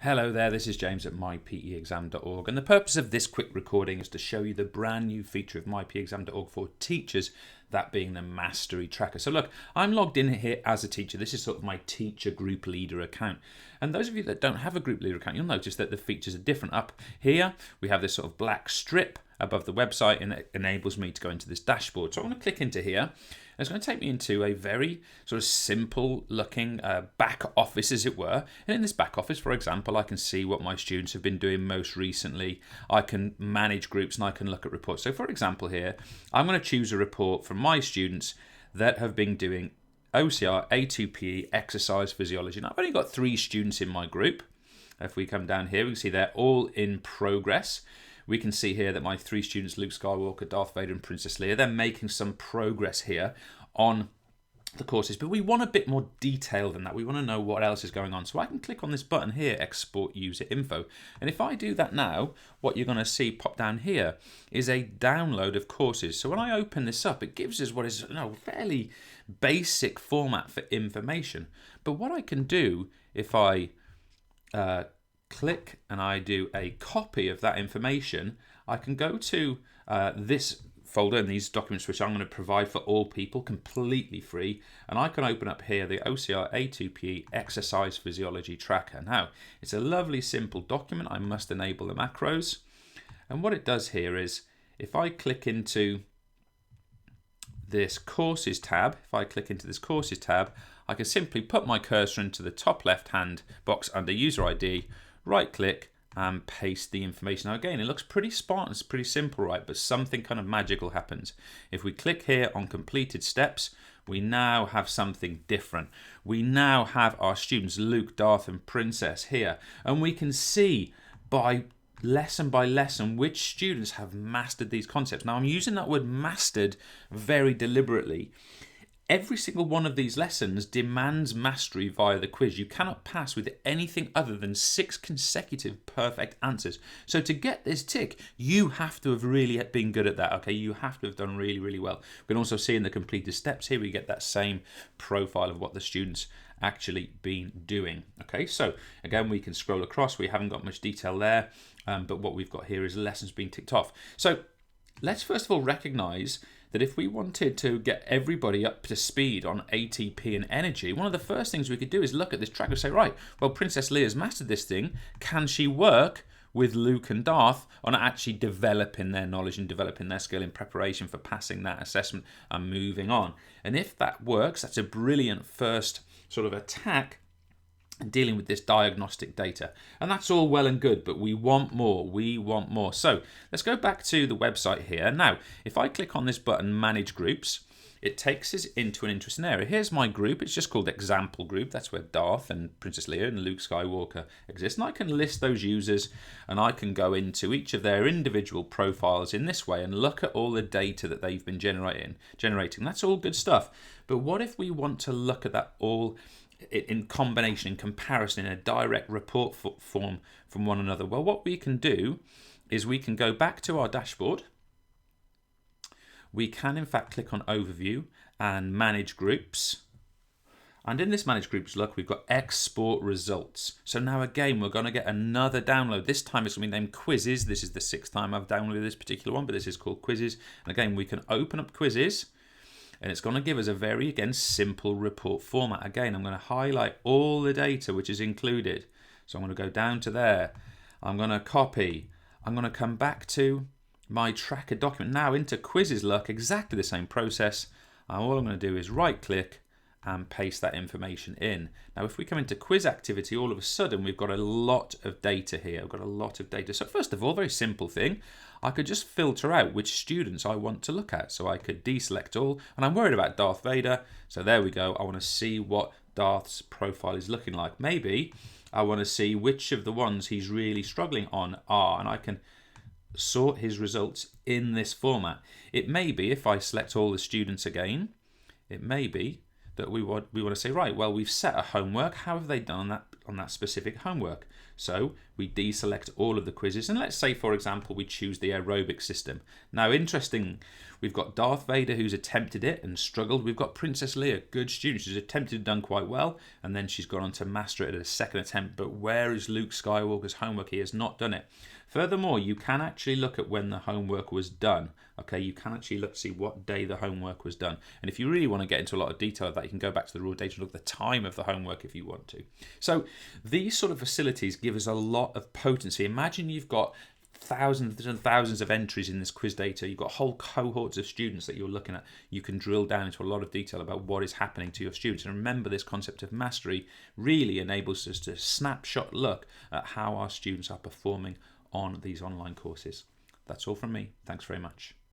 Hello there, this is James at mypeexam.org, and the purpose of this quick recording is to show you the brand new feature of mypeexam.org for teachers, that being the Mastery Tracker. So look, I'm logged in here as a teacher. This is sort of my teacher group leader account. And those of you that don't have a group leader account, you'll notice that the features are different. Up here, we have this sort of black strip above the website, and it enables me to go into this dashboard. So I'm going to click into here. It's going to take me into a very sort of simple looking back office, as it were. And in this back office, for example, I can see what my students have been doing most recently. I can manage groups and I can look at reports. So for example here, I'm going to choose a report from my students that have been doing OCR, A2PE, exercise physiology. Now I've only got 3 students in my group. If we come down here, we can see they're all in progress. We can see here that my 3 students, Luke Skywalker, Darth Vader and Princess Leia, they're making some progress here on the courses, but we want a bit more detail than that. We want to know what else is going on. So I can click on this button here, Export User Info. And if I do that now, what you're going to see pop down here is a download of courses. So when I open this up, it gives us what is a fairly basic format for information. But what I can do if I click and I do a copy of that information, I can go to this folder and these documents which I'm going to provide for all people completely free, and I can open up here the OCR A2PE Exercise Physiology Tracker. Now it's a lovely simple document. I must enable the macros, and what it does here is if I click into this courses tab, I can simply put my cursor into the top left hand box under user ID, right click and paste the information. Now again, it looks pretty Spartan, it's pretty simple, right? But something kind of magical happens. If we click here on completed steps, we now have something different. We now have our students, Luke, Darth and Princess here, and we can see by lesson which students have mastered these concepts. Now I'm using that word mastered very deliberately. Every single one of these lessons demands mastery via the quiz. You cannot pass with anything other than 6 consecutive perfect answers. So to get this tick, you have to have really been good at that. Okay, you have to have done really, really well. We can also see in the completed steps here, we get that same profile of what the students actually been doing. Okay, so again, we can scroll across. We haven't got much detail there, but what we've got here is lessons being ticked off. So let's first of all recognize that if we wanted to get everybody up to speed on ATP and energy, one of the first things we could do is look at this tracker and say, right, well, Princess Leia's mastered this thing. Can she work with Luke and Darth on actually developing their knowledge and developing their skill in preparation for passing that assessment and moving on? And if that works, that's a brilliant first sort of attack dealing with this diagnostic data. And that's all well and good, but we want more. So let's go back to the website here. Now, if I click on this button, Manage Groups, it takes us into an interesting area. Here's my group. It's just called Example Group. That's where Darth and Princess Leia and Luke Skywalker exist. And I can list those users, and I can go into each of their individual profiles in this way and look at all the data that they've been generating. That's all good stuff. But what if we want to look at that all in combination, in comparison, in a direct report form from one another? Well, what we can do is we can go back to our dashboard. We can in fact click on Overview and Manage Groups. And in this Manage Groups, look, we've got Export Results. So now again, we're going to get another download. This time it's going to be named Quizzes. This is the 6th time I've downloaded this particular one, but this is called Quizzes. And again, we can open up Quizzes, and it's going to give us a very, again, simple report format. Again, I'm going to highlight all the data which is included. So I'm going to go down to there. I'm going to copy. I'm going to come back to my tracker document. Now into Quizzes, look, exactly the same process. All I'm going to do is right click and paste that information in. Now if we come into quiz activity, all of a sudden we've got a lot of data here. We've got a lot of data. So first of all, very simple thing, I could just filter out which students I want to look at. So I could deselect all, and I'm worried about Darth Vader. So there we go. I want to see what Darth's profile is looking like. Maybe I want to see which of the ones he's really struggling on are, and I can sort his results in this format. It may be, if I select all the students again, it may be that we want to say, right, well, we've set a homework. How have they done on that specific homework? So we deselect all of the quizzes, and let's say, for example, we choose the aerobic system. Now, interesting, We've got Darth Vader, who's attempted it and struggled. We've got Princess Leia, good student, who's attempted and done quite well, and then she's gone on to master it at a second attempt. But where is Luke Skywalker's homework? He has not done it. Furthermore, you can actually look at when the homework was done. Okay, you can actually look to see what day the homework was done. And if you really want to get into a lot of detail of that, you can go back to the raw data and look at the time of the homework if you want to. So these sort of facilities give us a lot of potency. Imagine you've got thousands and thousands of entries in this quiz data. You've got whole cohorts of students that you're looking at. You can drill down into a lot of detail about what is happening to your students. And remember, this concept of mastery really enables us to snapshot look at how our students are performing on these online courses. That's all from me. Thanks very much.